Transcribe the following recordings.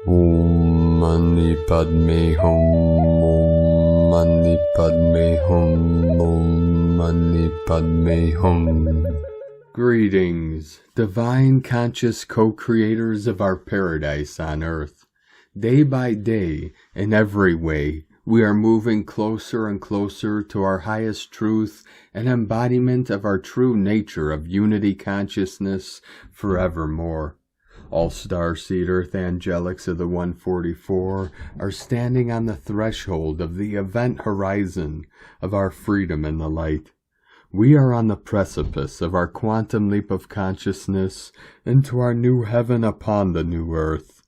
Om Mani Padme Hum. Om Mani Padme Hum. Om Mani Padme Hum. Greetings, divine conscious co-creators of our paradise on earth. Day by day, in every way, we are moving closer and closer to our highest truth and embodiment of our true nature of unity consciousness forevermore. All Starseed Earth Angelics of the 144 are standing on the threshold of the event horizon of our freedom in the light. We are on the precipice of our quantum leap of consciousness into our new heaven upon the new earth.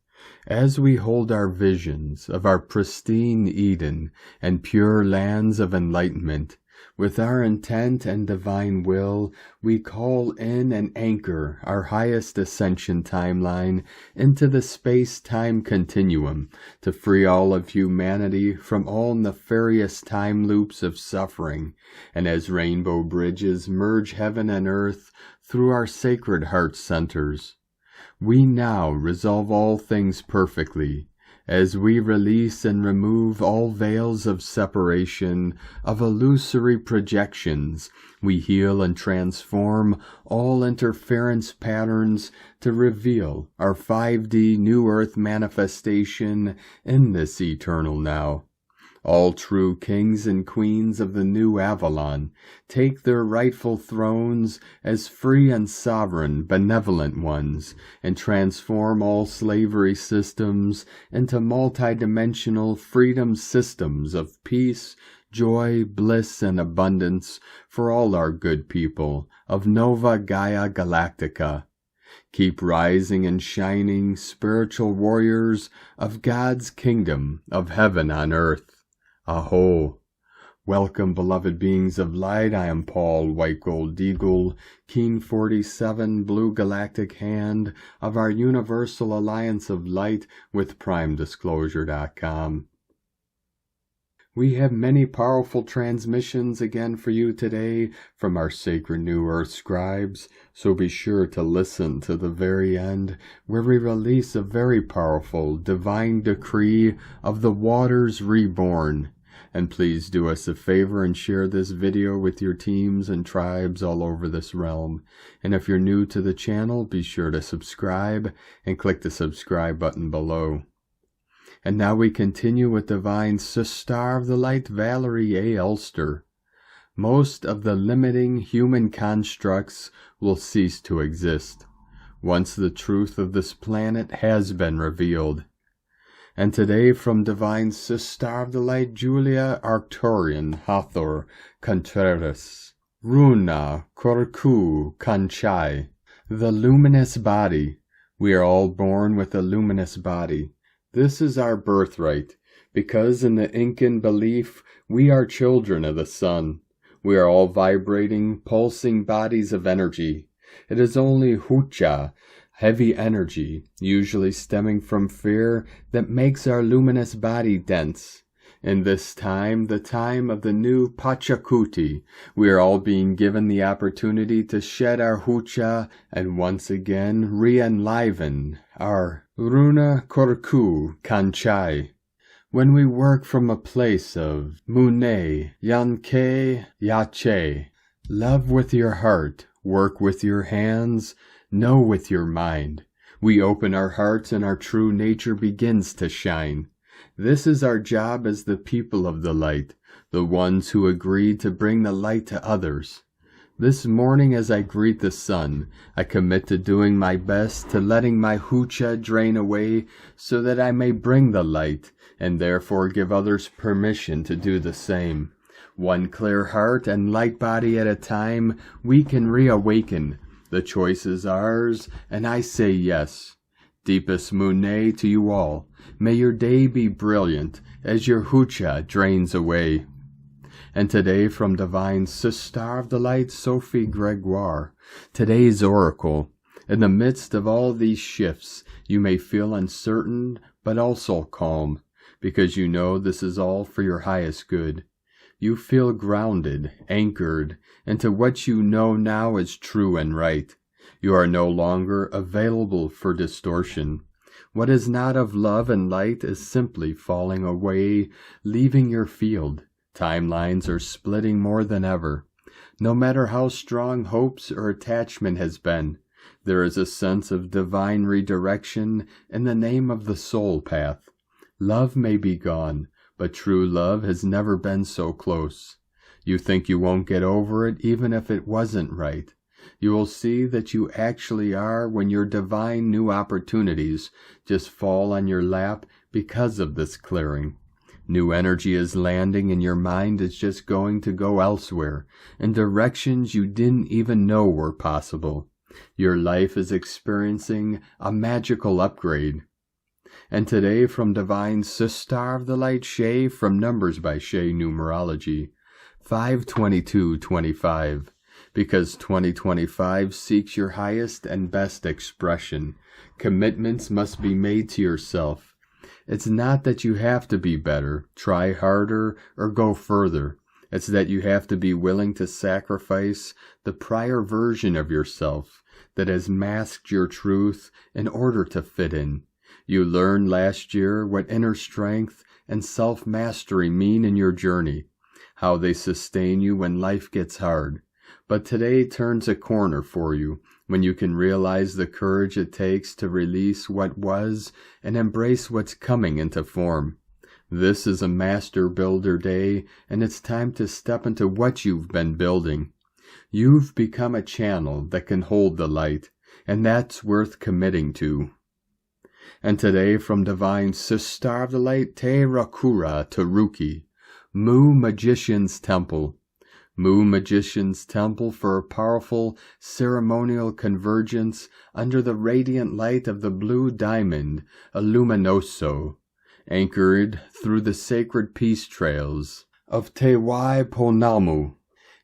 As we hold our visions of our pristine Eden and pure lands of enlightenment, with our intent and divine will, we call in and anchor our highest ascension timeline into the space-time continuum to free all of humanity from all nefarious time loops of suffering, and as rainbow bridges merge heaven and earth through our sacred heart centers. We now resolve all things perfectly, as we release and remove all veils of separation, of illusory projections. We heal and transform all interference patterns to reveal our 5D New Earth manifestation in this eternal now. All true kings and queens of the new Avalon take their rightful thrones as free and sovereign, benevolent ones, and transform all slavery systems into multidimensional freedom systems of peace, joy, bliss, and abundance for all our good people of Nova Gaia Galactica. Keep rising and shining, spiritual warriors of God's kingdom of heaven on earth. A'ho. Welcome, beloved beings of light. I am Paul, White Gold Eagle, Keen 47, Blue Galactic Hand of our Universal Alliance of Light with PrimeDisclosure.com. We have many powerful transmissions again for you today from our sacred New Earth scribes, so be sure to listen to the very end, where we release a very powerful divine decree of the waters reborn. And please do us a favor and share this video with your teams and tribes all over this realm. And if you're new to the channel, be sure to subscribe and click the subscribe button below. And now we continue with Divine Sister of the Light Valerie A. Elster. Most of the limiting human constructs will cease to exist once the truth of this planet has been revealed. And today from Divine Sister of the Light Julia Arcturian Hathor Contreras, Runa Kurku K'anchay, the luminous body. We are all born with a luminous body. This is our birthright, because in the Incan belief we are children of the sun. We are all vibrating, pulsing bodies of energy. It is only hucha, heavy energy, usually stemming from fear, that makes our luminous body dense. In this time, the time of the new Pachacuti, we are all being given the opportunity to shed our hucha and once again re-enliven our Runa Kurku K'anchay. When we work from a place of Mune, Yanke, Yache, love with your heart, work with your hands, know with your mind, we open our hearts and our true nature begins to shine. This is our job as the people of the light, the ones who agreed to bring the light to others. This morning as I greet the sun, I commit to doing my best, to letting my hucha drain away so that I may bring the light, and therefore give others permission to do the same. One clear heart and light body at a time, we can reawaken. The choice is ours, and I say yes. Deepest Mune to you all. May your day be brilliant as your hucha drains away. And today from Divine Sister of the Light Sophie Gregoire, today's oracle. In the midst of all these shifts, you may feel uncertain but also calm, because you know this is all for your highest good. You feel grounded, anchored into what you know now is true and right. You are no longer available for distortion. What is not of love and light is simply falling away, leaving your field. Timelines are splitting more than ever. No matter how strong hopes or attachment has been, there is a sense of divine redirection in the name of the soul path. Love may be gone, but true love has never been so close. You think you won't get over it even if it wasn't right. You will see that you actually are when your divine new opportunities just fall on your lap because of this clearing. New energy is landing and your mind is just going to go elsewhere, in directions you didn't even know were possible. Your life is experiencing a magical upgrade. And today from Divine Sister of the Light Shay from Numbers by Shay Numerology, 5/22/25, because 2025 seeks your highest and best expression. Commitments must be made to yourself. It's not that you have to be better, try harder, or go further. It's that you have to be willing to sacrifice the prior version of yourself that has masked your truth in order to fit in. You learned last year what inner strength and self-mastery mean in your journey, how they sustain you when life gets hard. But today turns a corner for you when you can realize the courage it takes to release what was and embrace what's coming into form. This is a master builder day, and it's time to step into what you've been building. You've become a channel that can hold the light, and that's worth committing to. And today from Divine Sister of the Light, Te Rakura Taruki, Mu Magician's Temple. Mu Magician's Temple for a powerful ceremonial convergence under the radiant light of the blue diamond, a luminoso, anchored through the sacred peace trails of Te Wai Ponamu,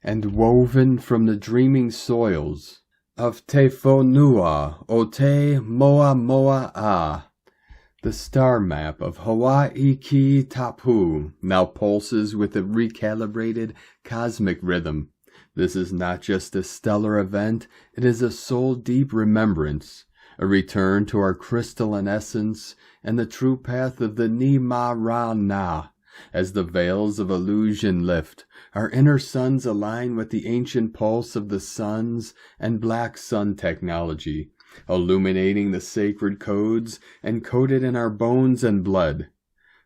and woven from the dreaming soils of Te Fonua o Te Moa Moa A. The star map of Hawaii Ki Tapu now pulses with a recalibrated cosmic rhythm. This is not just a stellar event, it is a soul-deep remembrance, a return to our crystalline essence and the true path of the Ni-Ma-Ra-Na. As the veils of illusion lift, our inner suns align with the ancient pulse of the suns and black sun technology, illuminating the sacred codes encoded in our bones and blood.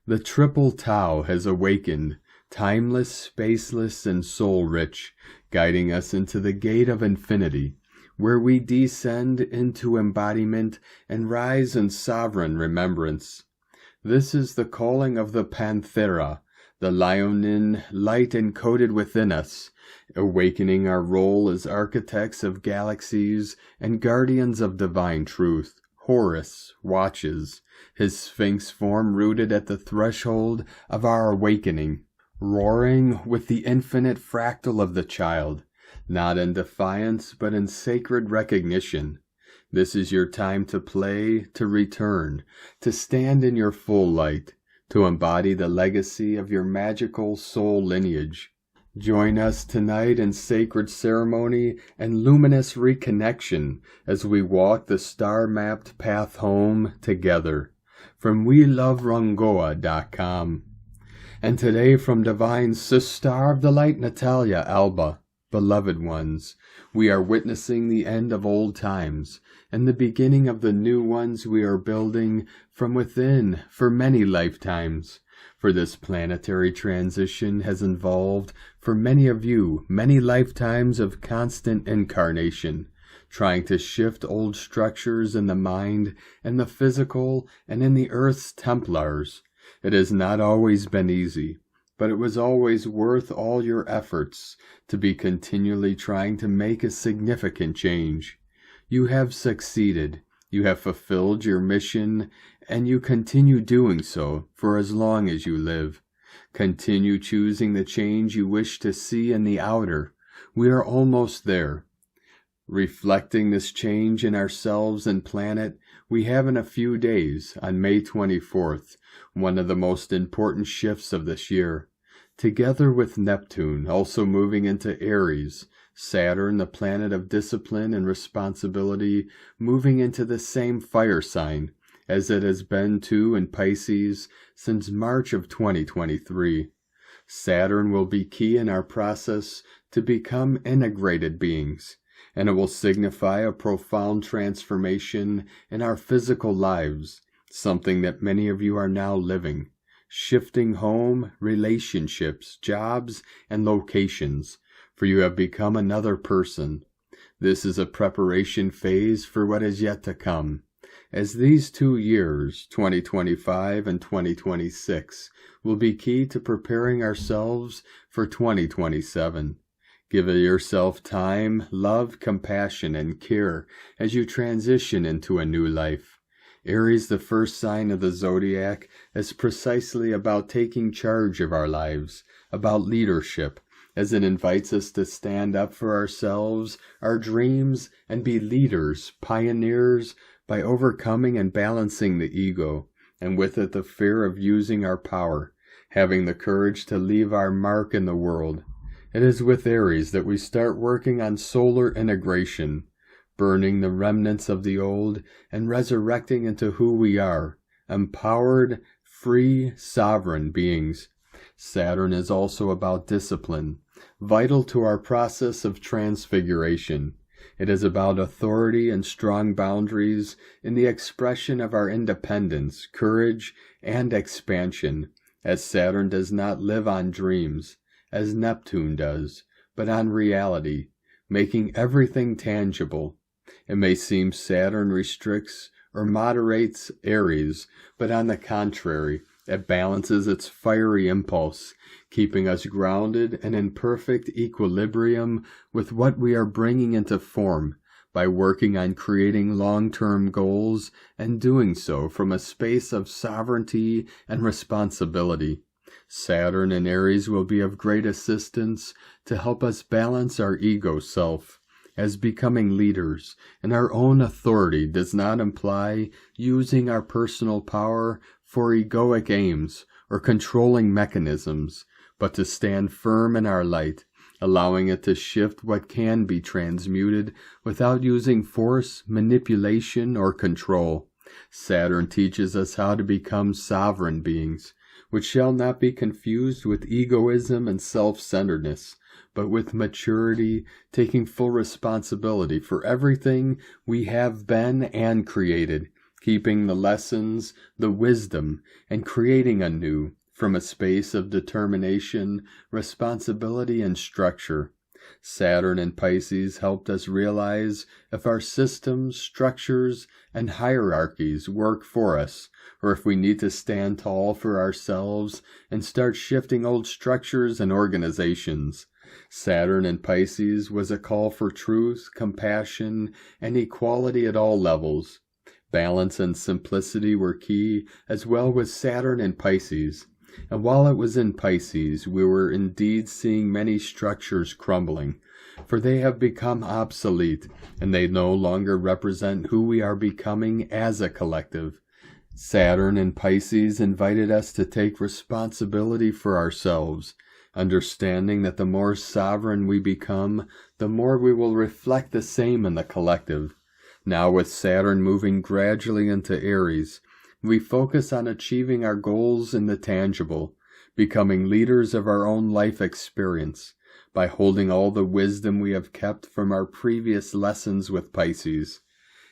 The triple Tao has awakened, timeless, spaceless, and soul-rich, guiding us into the gate of infinity, where we descend into embodiment and rise in sovereign remembrance. This is the calling of the Panthera, the Lionine light encoded within us, awakening our role as architects of galaxies and guardians of divine truth. Horus watches, his sphinx form rooted at the threshold of our awakening, roaring with the infinite fractal of the child, not in defiance but in sacred recognition. This is your time to play, to return, to stand in your full light, to embody the legacy of your magical soul lineage. Join us tonight in sacred ceremony and luminous reconnection as we walk the star-mapped path home together. From WeLoveRongoa.com. And today from Divine Sister of the Light, Natalia Alba. Beloved ones, we are witnessing the end of old times and the beginning of the new ones we are building from within for many lifetimes. For this planetary transition has involved, for many of you, many lifetimes of constant incarnation, trying to shift old structures in the mind and the physical and in the earth's Templars. It has not always been easy, but it was always worth all your efforts to be continually trying to make a significant change. You have succeeded, you have fulfilled your mission, and you continue doing so for as long as you live. Continue choosing the change you wish to see in the outer. We are almost there. Reflecting this change in ourselves and planet, we have in a few days, on May 24th, one of the most important shifts of this year. Together with Neptune also moving into Aries, Saturn, the planet of discipline and responsibility, moving into the same fire sign, as it has been too in Pisces since March of 2023. Saturn will be key in our process to become integrated beings, and it will signify a profound transformation in our physical lives, something that many of you are now living, shifting home, relationships, jobs, and locations, for you have become another person. This is a preparation phase for what is yet to come, as these 2 years, 2025 and 2026, will be key to preparing ourselves for 2027. Give yourself time, love, compassion, and care as you transition into a new life. Aries, the first sign of the zodiac, is precisely about taking charge of our lives, about leadership, as it invites us to stand up for ourselves, our dreams, and be leaders, pioneers, by overcoming and balancing the ego, and with it the fear of using our power, having the courage to leave our mark in the world. It is with Aries that we start working on solar integration, burning the remnants of the old and resurrecting into who we are, empowered, free, sovereign beings. Saturn is also about discipline, vital to our process of transfiguration. It is about authority and strong boundaries in the expression of our independence, courage, and expansion, as Saturn does not live on dreams, as Neptune does, but on reality, making everything tangible. It may seem Saturn restricts or moderates Aries, but on the contrary, it balances its fiery impulse, keeping us grounded and in perfect equilibrium with what we are bringing into form by working on creating long-term goals and doing so from a space of sovereignty and responsibility. Saturn and Aries will be of great assistance to help us balance our ego self, as becoming leaders, and our own authority does not imply using our personal power for egoic aims or controlling mechanisms, but to stand firm in our light, allowing it to shift what can be transmuted without using force, manipulation, or control. Saturn teaches us how to become sovereign beings, which shall not be confused with egoism and self-centeredness, but with maturity, taking full responsibility for everything we have been and created, keeping the lessons, the wisdom, and creating anew from a space of determination, responsibility, and structure. Saturn and Pisces helped us realize if our systems, structures, and hierarchies work for us, or if we need to stand tall for ourselves and start shifting old structures and organizations. Saturn and Pisces was a call for truth, compassion, and equality at all levels. Balance and simplicity were key, as well with Saturn and Pisces. And while it was in Pisces, we were indeed seeing many structures crumbling, for they have become obsolete, and they no longer represent who we are becoming as a collective. Saturn and Pisces invited us to take responsibility for ourselves, understanding that the more sovereign we become, the more we will reflect the same in the collective. Now with Saturn moving gradually into Aries, we focus on achieving our goals in the tangible, becoming leaders of our own life experience, by holding all the wisdom we have kept from our previous lessons with Pisces.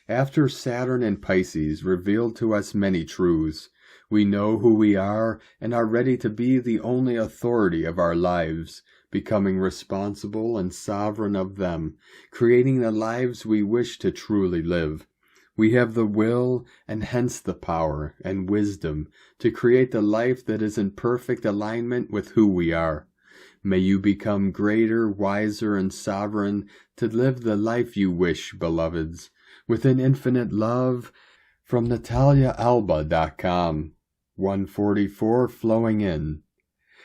After Saturn and Pisces revealed to us many truths, we know who we are and are ready to be the only authority of our lives, becoming responsible and sovereign of them, creating the lives we wish to truly live. We have the will and hence the power and wisdom to create the life that is in perfect alignment with who we are. May you become greater, wiser, and sovereign to live the life you wish, beloveds, with an infinite love. From NataliaAlba.com, 144 flowing in.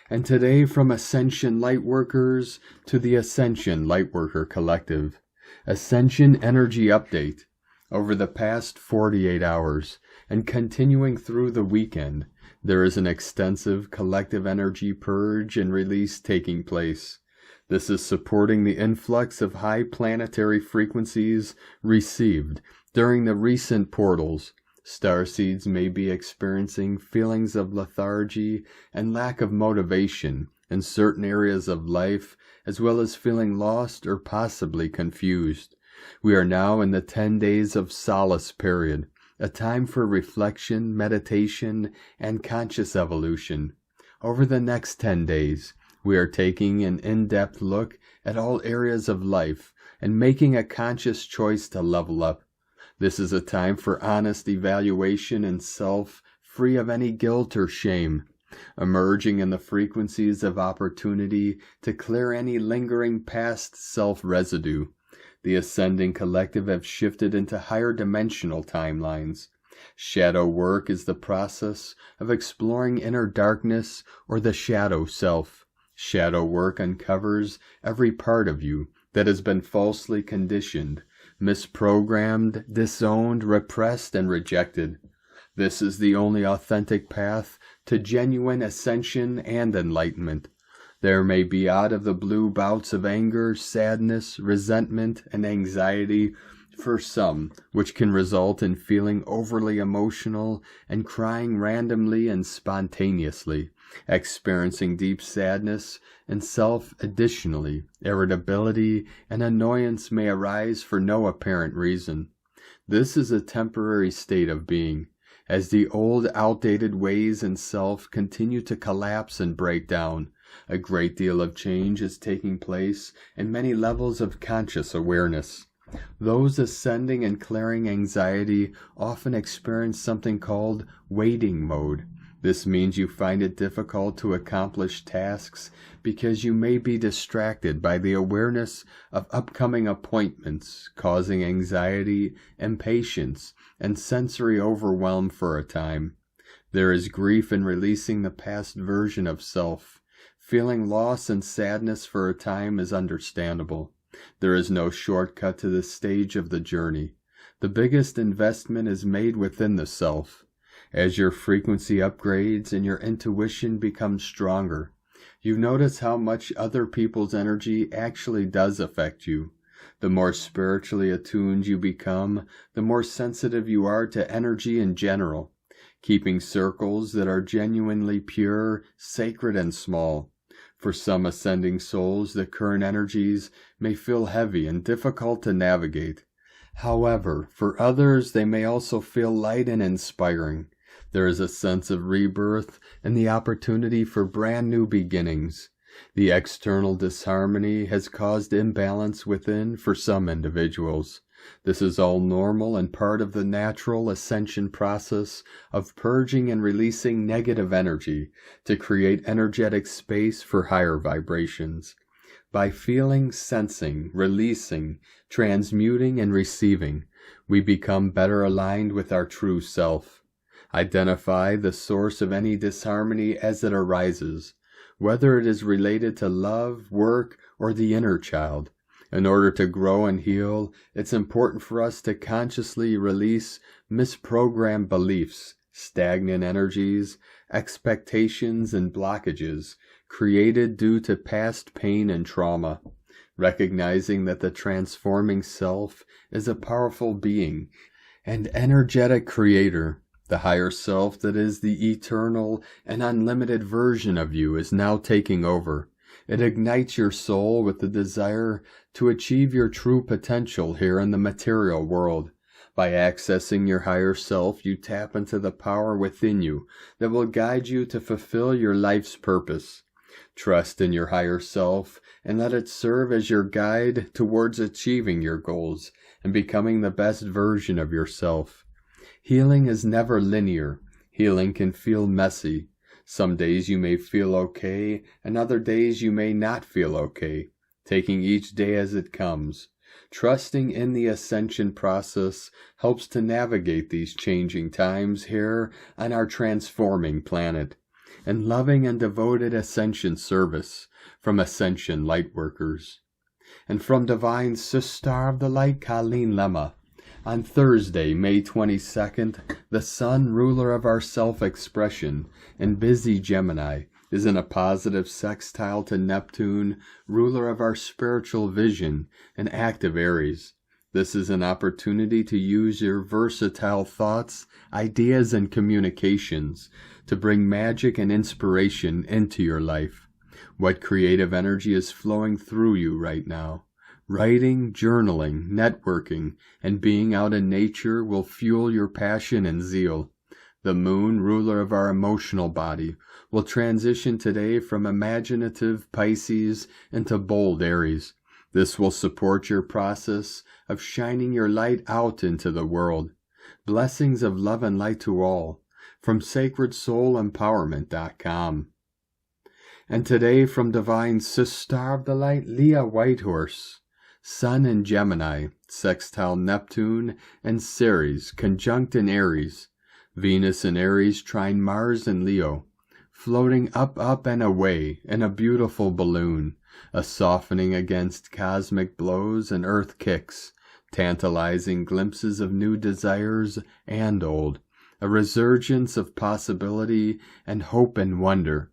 And today from Ascension Lightworkers to the Ascension Lightworker Collective. Ascension Energy Update. Over the past 48 hours, and continuing through the weekend, there is an extensive collective energy purge and release taking place. This is supporting the influx of high planetary frequencies received during the recent portals, Starseeds may be experiencing feelings of lethargy and lack of motivation in certain areas of life, as well as feeling lost or possibly confused. We are now in the 10 days of solace period, a time for reflection, meditation, and conscious evolution. Over the next 10 days, we are taking an in-depth look at all areas of life and making a conscious choice to level up. This is a time for honest evaluation and self, free of any guilt or shame, emerging in the frequencies of opportunity to clear any lingering past self residue. The ascending collective have shifted into higher dimensional timelines. Shadow work is the process of exploring inner darkness or the shadow self. Shadow work uncovers every part of you that has been falsely conditioned, misprogrammed, disowned, repressed, and rejected. This is the only authentic path to genuine ascension and enlightenment. There may be out-of-the-blue bouts of anger, sadness, resentment, and anxiety for some, which can result in feeling overly emotional and crying randomly and spontaneously, experiencing deep sadness and self. Additionally, irritability and annoyance may arise for no apparent reason. This is a temporary state of being, as the old, outdated ways in self continue to collapse and break down. A great deal of change is taking place in many levels of conscious awareness. Those ascending and clearing anxiety often experience something called waiting mode. This means you find it difficult to accomplish tasks because you may be distracted by the awareness of upcoming appointments, causing anxiety, impatience, and sensory overwhelm for a time. There is grief in releasing the past version of self. Feeling loss and sadness for a time is understandable. There is no shortcut to this stage of the journey. The biggest investment is made within the self. As your frequency upgrades and your intuition becomes stronger, you notice how much other people's energy actually does affect you. The more spiritually attuned you become, the more sensitive you are to energy in general, keeping circles that are genuinely pure, sacred, and small. For some ascending souls, the current energies may feel heavy and difficult to navigate. However, for others, they may also feel light and inspiring. There is a sense of rebirth and the opportunity for brand new beginnings. The external disharmony has caused imbalance within for some individuals. This is all normal and part of the natural ascension process of purging and releasing negative energy to create energetic space for higher vibrations. By feeling, sensing, releasing, transmuting, and receiving, we become better aligned with our true self. Identify the source of any disharmony as it arises, whether it is related to love, work, or the inner child. In order to grow and heal, it's important for us to consciously release misprogrammed beliefs, stagnant energies, expectations, and blockages created due to past pain and trauma. Recognizing that the transforming self is a powerful being and energetic creator, the higher self that is the eternal and unlimited version of you is now taking over. It ignites your soul with the desire to achieve your true potential here in the material world. By accessing your higher self, you tap into the power within you that will guide you to fulfill your life's purpose. Trust in your higher self and let it serve as your guide towards achieving your goals and becoming the best version of yourself. Healing is never linear. Healing can feel messy. Some days you may feel okay, and other days you may not feel okay, taking each day as it comes. Trusting in the ascension process helps to navigate these changing times here on our transforming planet. And loving and devoted ascension service from Ascension Lightworkers. And from Divine Sister of the Light, Colleen Lemma. On Thursday, May 22nd, the Sun, ruler of our self-expression, and busy Gemini, is in a positive sextile to Neptune, ruler of our spiritual vision, and active Aries. This is an opportunity to use your versatile thoughts, ideas, and communications to bring magic and inspiration into your life. What creative energy is flowing through you right now? Writing, journaling, networking, and being out in nature will fuel your passion and zeal. The moon, ruler of our emotional body, will transition today from imaginative Pisces into bold Aries. This will support your process of shining your light out into the world. Blessings of love and light to all from sacredsoulempowerment.com. And today from Divine Sister of the Light, Leah Whitehorse, Sun in Gemini, sextile Neptune and Ceres, conjunct in Aries, Venus in Aries, trine Mars in Leo, floating up, up, and away in a beautiful balloon, a softening against cosmic blows and earth kicks, tantalizing glimpses of new desires and old, a resurgence of possibility and hope and wonder.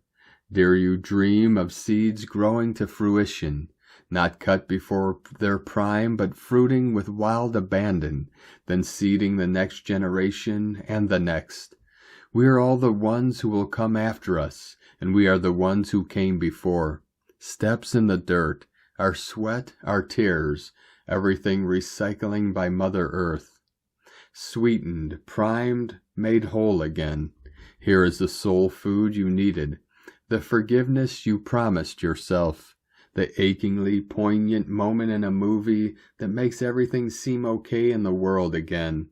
Dare you dream of seeds growing to fruition, not cut before their prime, but fruiting with wild abandon, then seeding the next generation and the next. We are all the ones who will come after us, and we are the ones who came before. Steps in the dirt, our sweat, our tears, everything recycling by Mother Earth. Sweetened, primed, made whole again. Here is the soul food you needed, the forgiveness you promised yourself, the achingly poignant moment in a movie that makes everything seem okay in the world again.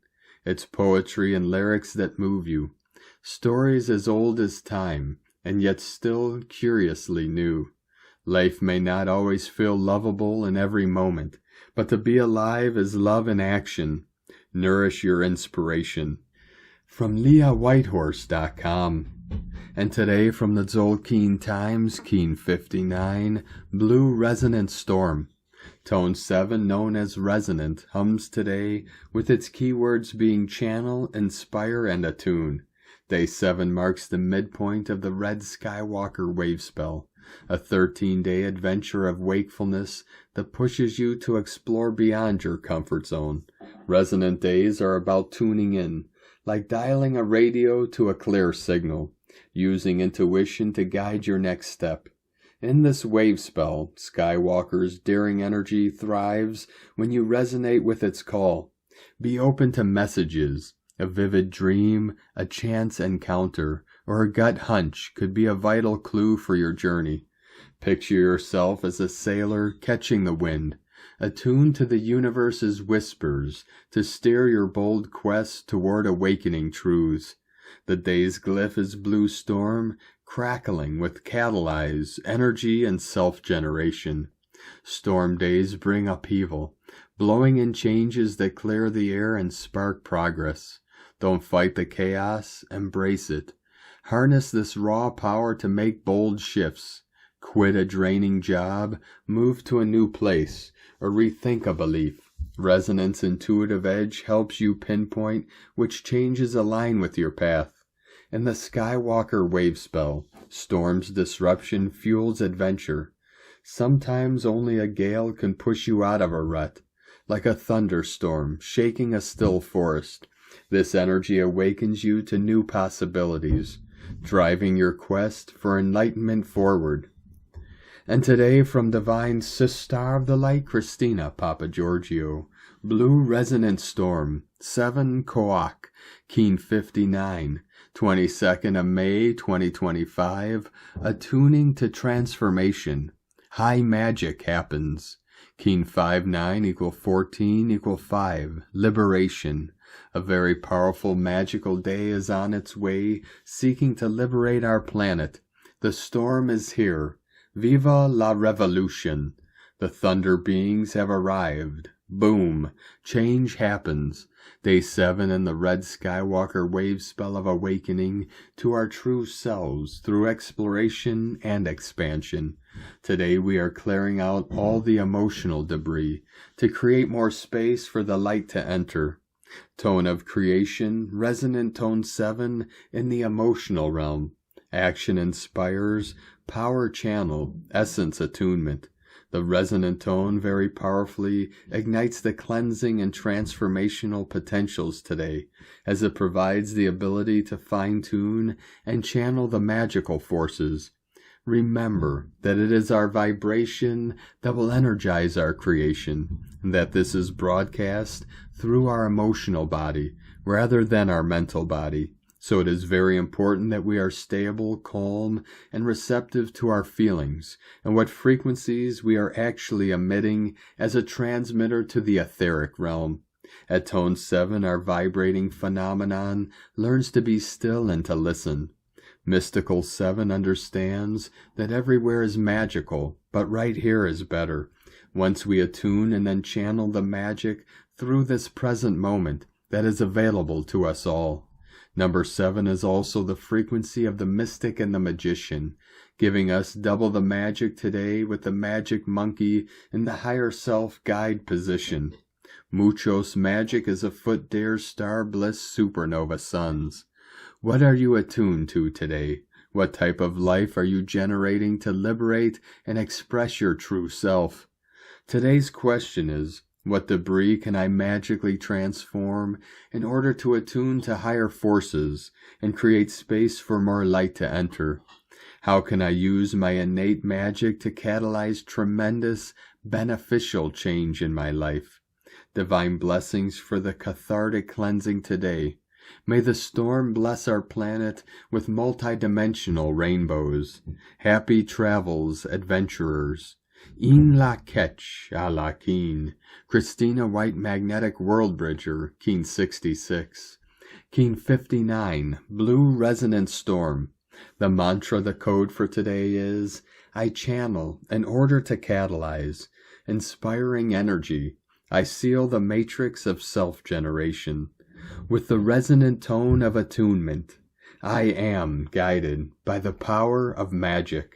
It's poetry and lyrics that move you, stories as old as time, and yet still curiously new. Life may not always feel lovable in every moment, but to be alive is love in action. Nourish your inspiration. From LeahWhitehorse.com. And today from the Tzolk'in Times, Keen 59, Blue Resonant Storm. Tone 7, known as Resonant, hums today with its keywords being channel, inspire, and attune. Day 7 marks the midpoint of the Red Skywalker wave spell, a 13-day adventure of wakefulness that pushes you to explore beyond your comfort zone. Resonant days are about tuning in, like dialing a radio to a clear signal, using intuition to guide your next step. In this wave spell, Skywalker's daring energy thrives when you resonate with its call. Be open to messages. A vivid dream, a chance encounter, or a gut hunch could be a vital clue for your journey. Picture yourself as a sailor catching the wind, attuned to the universe's whispers to steer your bold quest toward awakening truths. The day's glyph is blue storm, crackling with catalyze, energy, and self-generation. Storm days bring upheaval, blowing in changes that clear the air and spark progress. Don't fight the chaos, embrace it. Harness this raw power to make bold shifts. Quit a draining job, move to a new place, or rethink a belief. Resonance Intuitive Edge helps you pinpoint which changes align with your path. In the Skywalker wave spell, storm's disruption fuels adventure. Sometimes only a gale can push you out of a rut, like a thunderstorm shaking a still forest. This energy awakens you to new possibilities, driving your quest for enlightenment forward. And today from Divine Sister of the Light, Christina Papagiorgio, Blue Resonant Storm, 7 Coac, Keen 59, 22nd of May 2025, Attuning to Transformation. High magic happens. Keen 5-9 = 14 = 5, Liberation. A very powerful magical day is on its way, seeking to liberate our planet. The storm is here. Viva la revolution. The thunder beings have arrived. Boom. Change happens. Day 7 in the Red Skywalker wave spell of awakening to our true selves through exploration and expansion. Today we are clearing out all the emotional debris to create more space for the light to enter. Tone of creation, resonant tone 7 in the emotional realm. Action inspires, power channel, essence attunement. The resonant tone very powerfully ignites the cleansing and transformational potentials today, as it provides the ability to fine-tune and channel the magical forces. Remember that it is our vibration that will energize our creation, and that this is broadcast through our emotional body rather than our mental body. So it is very important that we are stable, calm, and receptive to our feelings and what frequencies we are actually emitting as a transmitter to the etheric realm. At tone 7, our vibrating phenomenon learns to be still and to listen. Mystical 7 understands that everywhere is magical, but right here is better. Once we attune and then channel the magic through this present moment that is available to us all. Number 7 is also the frequency of the mystic and the magician, giving us double the magic today with the magic monkey in the higher self guide position. Muchos magic is afoot, dear star bliss supernova suns. What are you attuned to today? What type of life are you generating to liberate and express your true self? Today's question is, what debris can I magically transform in order to attune to higher forces and create space for more light to enter? How can I use my innate magic to catalyze tremendous, beneficial change in my life? Divine blessings for the cathartic cleansing today. May the storm bless our planet with multidimensional rainbows. Happy travels, adventurers. In la ketch, a la keen. Christina White Magnetic World Bridger, Keen 66. Keen 59, Blue Resonant Storm. The mantra, the code for today is, I channel in order to catalyze. Inspiring energy. I seal the matrix of self-generation. With the resonant tone of attunement, I am guided by the power of magic.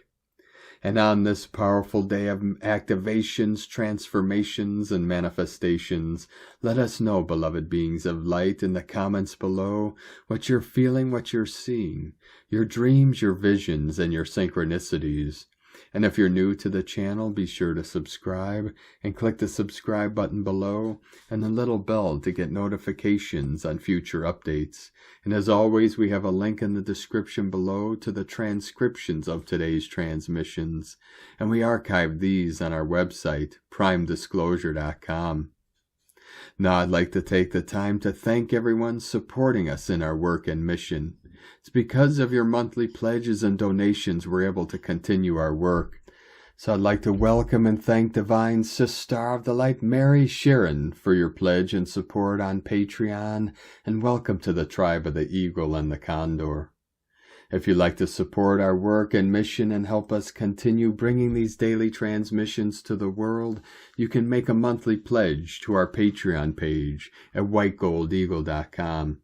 And on this powerful day of activations, transformations, and manifestations, let us know, beloved beings of light, in the comments below, what you're feeling, what you're seeing, your dreams, your visions, and your synchronicities. And if you're new to the channel, be sure to subscribe and click the subscribe button below and the little bell to get notifications on future updates. And as always, we have a link in the description below to the transcriptions of today's transmissions, and we archive these on our website, primedisclosure.com. Now I'd like to take the time to thank everyone supporting us in our work and mission. It's because of your monthly pledges and donations we're able to continue our work. So I'd like to welcome and thank Divine Sister of the Light, Mary Sharon, for your pledge and support on Patreon, and welcome to the tribe of the Eagle and the Condor. If you'd like to support our work and mission and help us continue bringing these daily transmissions to the world, you can make a monthly pledge to our Patreon page at whitegoldeagle.com.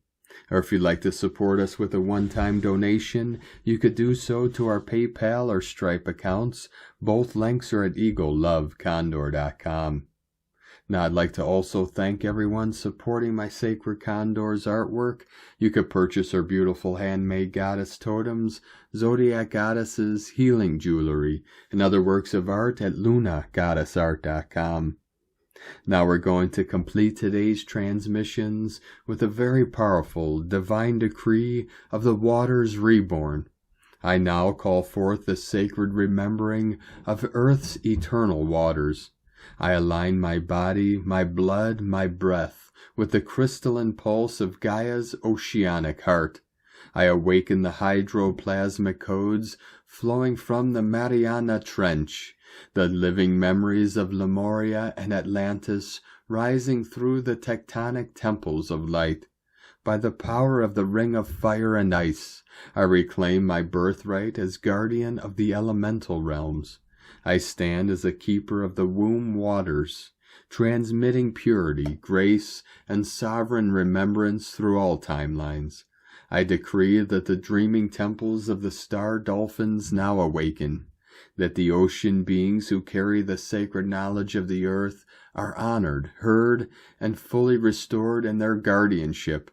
Or if you'd like to support us with a one-time donation, you could do so to our PayPal or Stripe accounts. Both links are at eaglelovecondor.com. Now I'd like to also thank everyone supporting my Sacred Condors artwork. You could purchase our beautiful handmade goddess totems, zodiac goddesses, healing jewelry, and other works of art at lunagoddessart.com. Now we're going to complete today's transmissions with a very powerful divine decree of the waters reborn. I now call forth the sacred remembering of Earth's eternal waters. I align my body, my blood, my breath with the crystalline pulse of Gaia's oceanic heart. I awaken the hydroplasmic codes flowing from the Mariana Trench, the living memories of Lemuria and Atlantis rising through the tectonic temples of light. By the power of the ring of fire and ice, I reclaim my birthright as guardian of the elemental realms. I stand as a keeper of the womb waters, transmitting purity, grace, and sovereign remembrance through all timelines. I decree that the dreaming temples of the star dolphins now awaken, that the ocean beings who carry the sacred knowledge of the earth are honored, heard, and fully restored in their guardianship.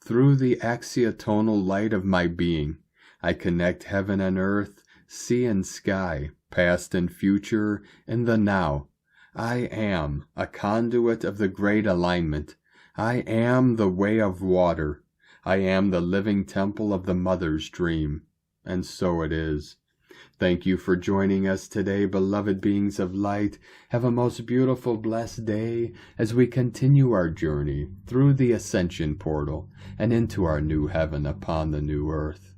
Through the axiotonal light of my being, I connect heaven and earth, sea and sky, past and future, in the now. I am a conduit of the great alignment. I am the way of water. I am the living temple of the mother's dream. And so it is. Thank you for joining us today, beloved beings of light. Have a most beautiful, blessed day as we continue our journey through the Ascension portal and into our new heaven upon the new earth.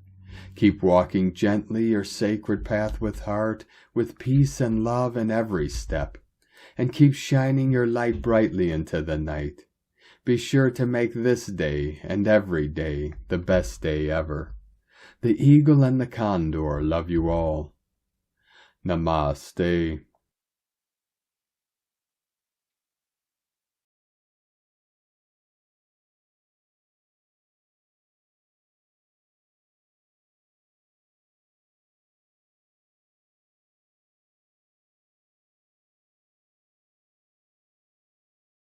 Keep walking gently your sacred path with heart, with peace and love in every step, and keep shining your light brightly into the night. Be sure to make this day and every day the best day ever. The eagle and the condor love you all. Namaste.